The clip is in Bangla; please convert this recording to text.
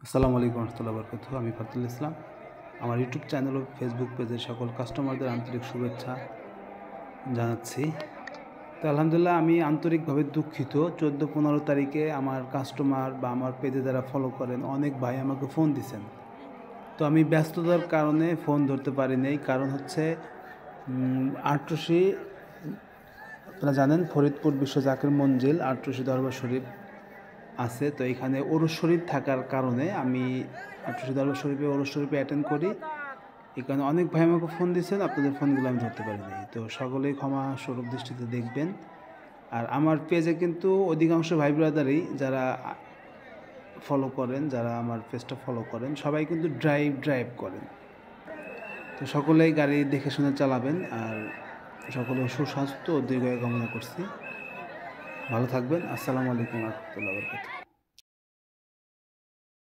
আসসালামু আলাইকুম রহমতুল্লাহ বরকাতুহ। আমি ফাতুল ইসলাম। আমার ইউটিউব চ্যানেল ও ফেসবুক পেজের সকল কাস্টমারদের আন্তরিক শুভেচ্ছা জানাচ্ছি। তো আলহামদুলিল্লাহ আমি আন্তরিকভাবে দুঃখিত। 14-15 তারিখে আমার কাস্টমার বা আমার পেজে যারা ফলো করেন অনেক ভাই আমাকে ফোন দিছেন। তো আমি ব্যস্ততার কারণে ফোন ধরতে পারি নাই। কারণ হচ্ছে আটরশি, আপনারা জানেন ফরিদপুর বিশ্ব জাকির মঞ্জিল আটরশি দরবার শরীফ আছে। তো এখানে ওরস শরীফ থাকার কারণে আমি আটরশি দরবার শরীফে ওরস শরীফে অ্যাটেন্ড করি। এই কারণে অনেক ভাই আমাকে ফোন দিয়েছেন, আপনাদের ফোনগুলো আমি ধরতে পারিনি। তো সকলেই ক্ষমা স্বরূপ দৃষ্টিতে দেখবেন। আর আমার পেজে কিন্তু অধিকাংশ ভাই ব্রাদারই যারা ফলো করেন, যারা আমার পেজটা ফলো করেন, সবাই কিন্তু ড্রাইভ করেন। তো সকলেই গাড়ি দেখে শুনে চালাবেন। আর সকলের সুস্বাস্থ্য ও দীর্ঘায়ু কামনা করছি। ভালো থাকবেন। আসসালামু আলাইকুম রহমতুল্লাহ বরকাতুহ।